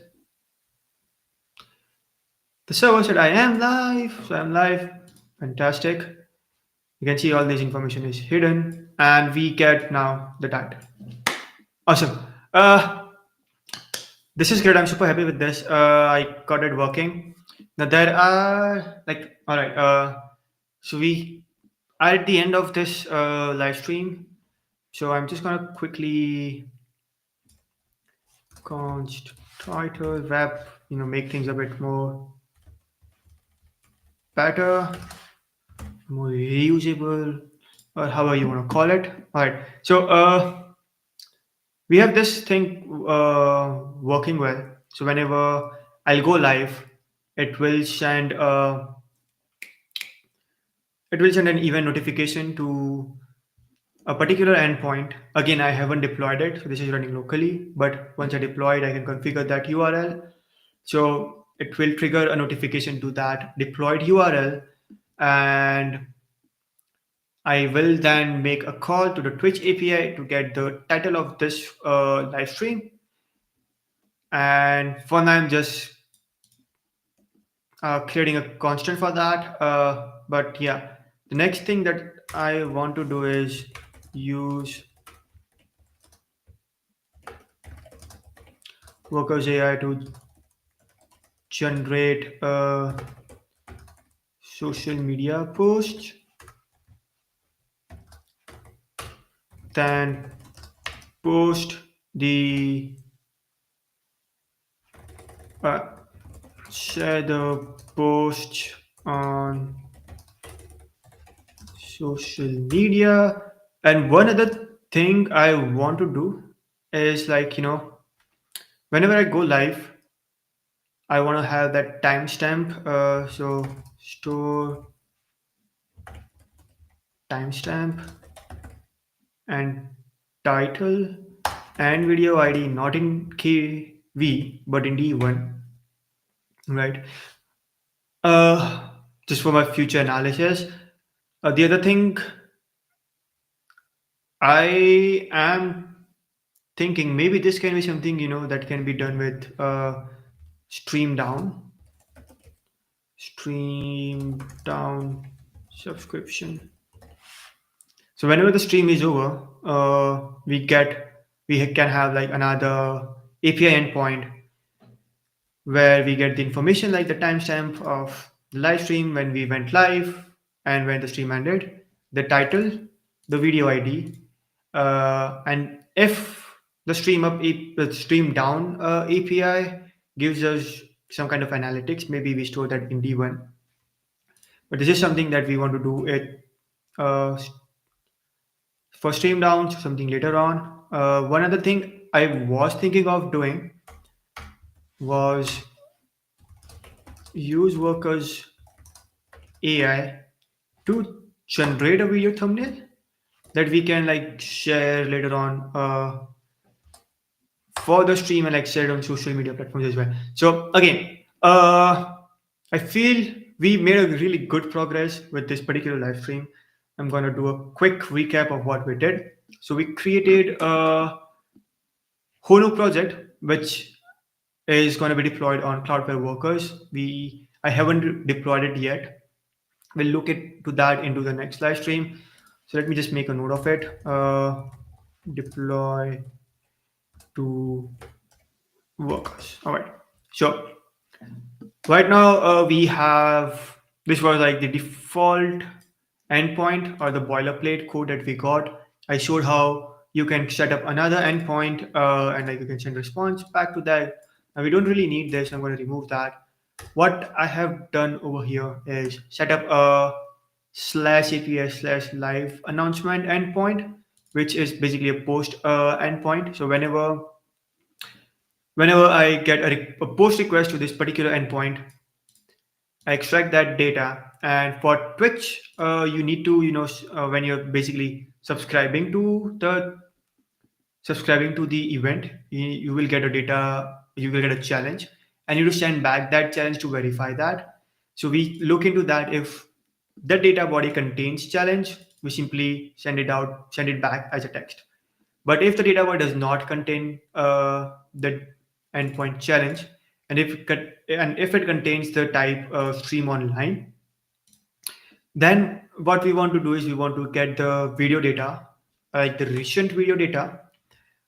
The server said I am live, so I'm live. Fantastic. You can see all this information is hidden, and we get now the title. Awesome. This is great. I'm super happy with this. I got it working. Now there are like, all right. So we are at the end of this live stream. So I'm just gonna quickly const title wrap. Make things a bit more better, more reusable, or however you want to call it. All right. So we have this thing working well. So whenever I'll go live, it will send uh, it will send an event notification to a particular endpoint. Again, I haven't deployed it, so this is running locally. But once I deploy it, I can configure that URL. So it will trigger a notification to that deployed URL, and I will then make a call to the Twitch API to get the title of this live stream. And for now, I'm just creating a constant for that. But yeah, the next thing that I want to do is use Workers AI to generate a social media post, then post the uh, share the post on social media. And one other thing I want to do is like, whenever I go live, I want to have that timestamp. So store timestamp and title and video ID not in KV but in D1, right? Uh, just for my future analysis. The other thing I am thinking maybe this can be something that can be done with stream down, stream down subscription. So whenever the stream is over, we can have like another API endpoint where we get the information like the timestamp of the live stream when we went live and when the stream ended, the title, the video ID, and if the stream down API gives us some kind of analytics, maybe we store that in D1. But this is something that we want to do it uh, for stream down, something later on. One other thing I was thinking of doing was use Workers AI to generate a video thumbnail that we can like share later on for the stream and like share it on social media platforms as well. So again, I feel we made a really good progress with this particular live stream. I'm going to do a quick recap of what we did. So we created a whole new project which is going to be deployed on Cloudflare Workers. I haven't deployed it yet. We'll look into that into the next live stream. So let me just make a note of it. Deploy to workers. All right. So right now we have this was like the default endpoint or the boilerplate code that we got. I showed how you can set up another endpoint and like you can send response back to that. And we don't really need this. I'm going to remove that. What I have done over here is set up a /API/live announcement endpoint, which is basically a post endpoint. So whenever I get a post request to this particular endpoint, I extract that data. And for Twitch, you need to, when you're basically subscribing to the event, you will get a data, you will get a challenge, and you to send back that challenge to verify that. So we look into that. If the data body contains challenge, we simply send it back as a text. But if the data body does not contain the endpoint challenge, and if it contains the type stream online, then what we want to do is we want to get the video data, like the recent video data,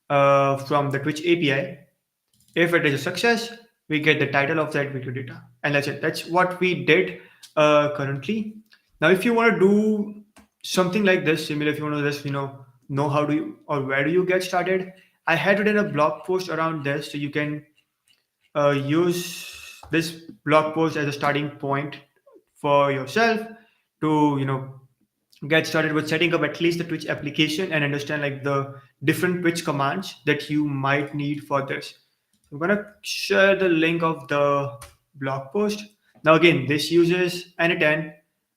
from the Twitch API. If it is a success, we get the title of that video data, and that's it. That's what we did currently. Now, if you want to do something like this, similar, if you want to just know how do you or where do you get started, I had written a blog post around this, so you can use this blog post as a starting point for yourself to get started with setting up at least the Twitch application and understand like the different Twitch commands that you might need for this. I'm gonna share the link of the blog post. Now again, this uses N10.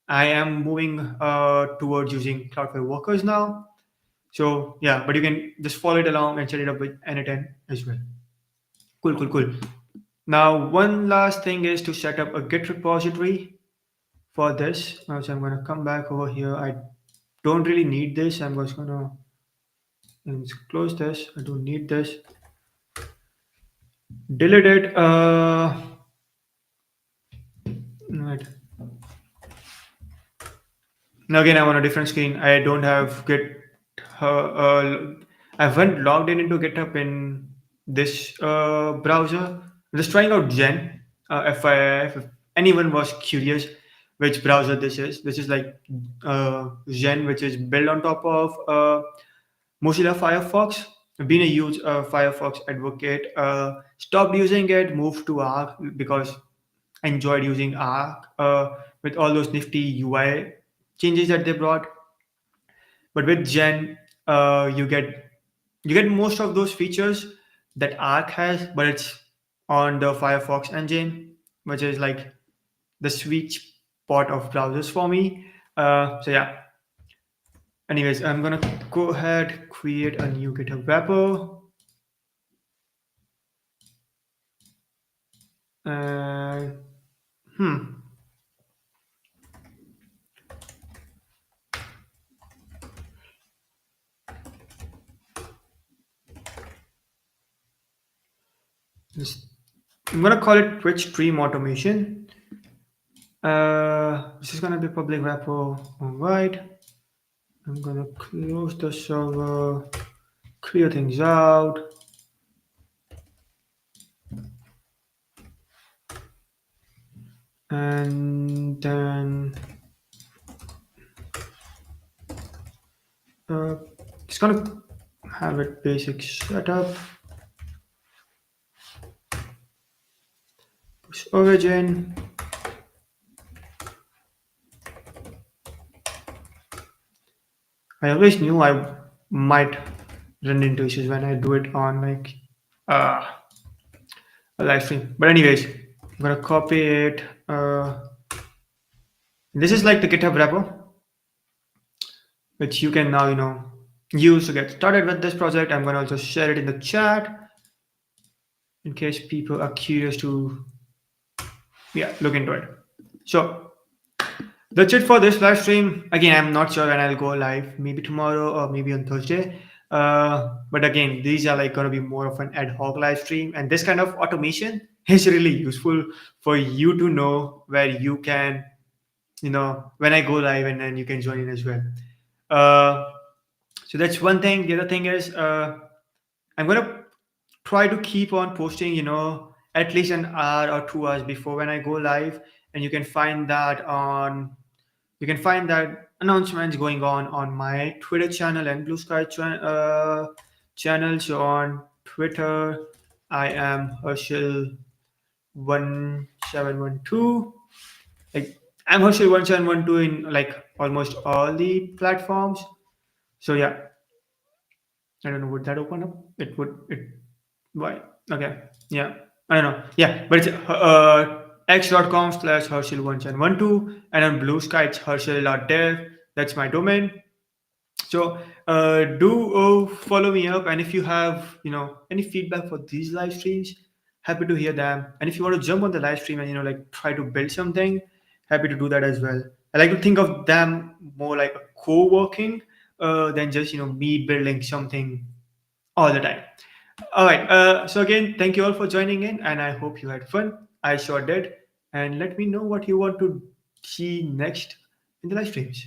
I am moving towards using Cloudflare Workers now. So yeah, but you can just follow it along and set it up with N10 as well. Cool, cool, cool. Now one last thing is to set up a Git repository for this. So I'm gonna come back over here. I don't really need this. I'm just gonna close this. I don't need this. Delete it. Right. Now again, I'm on a different screen. I don't have Git. I haven't logged in into GitHub in this browser. I'm just trying out Gen. FYI, if anyone was curious which browser this is like Gen, which is built on top of Mozilla Firefox. I've been a huge Firefox advocate. Stopped using it, moved to Arc because I enjoyed using Arc with all those nifty UI changes that they brought. But with Gen, you get most of those features that Arc has, but it's on the Firefox engine, which is like the sweet spot of browsers for me. So yeah. Anyways, I'm gonna go ahead create a new GitHub repo. And this, I'm gonna call it Twitch Stream Automation. This is gonna be public repo. All right. I'm gonna close the server, clear things out. And then just gonna have it basic setup. Push origin. I always knew I might run into issues when I do it on like uh, a live stream. But anyways, I'm gonna copy it. This is like the GitHub repo, which you can now use to get started with this project. I'm gonna also share it in the chat in case people are curious to look into it. So that's it for this live stream. Again, I'm not sure when I'll go live, maybe tomorrow or maybe on Thursday. But again, these are like going to be more of an ad hoc live stream, and this kind of automation is really useful for you to know where you can, when I go live, and then you can join in as well. So that's one thing. The other thing is I'm going to try to keep on posting, at least an hour or 2 hours before when I go live, and you can find that announcements going on my Twitter channel and Blue Sky channel. So on Twitter, I am Herschel1712. Like I'm Herschel1712 in like almost all the platforms. So yeah, I don't know, would that open up? It would. It why? Okay, yeah, I don't know. Yeah, but it's x.com/Herschel1712, and on Blue Sky it's Herschel.dev. That's my domain. So do follow me up, and if you have any feedback for these live streams, happy to hear them. And if you want to jump on the live stream and like try to build something, happy to do that as well. I like to think of them more like a co-working than just me building something all the time. All right. So again, thank you all for joining in, and I hope you had fun. I sure did. And let me know what you want to see next in the live streams.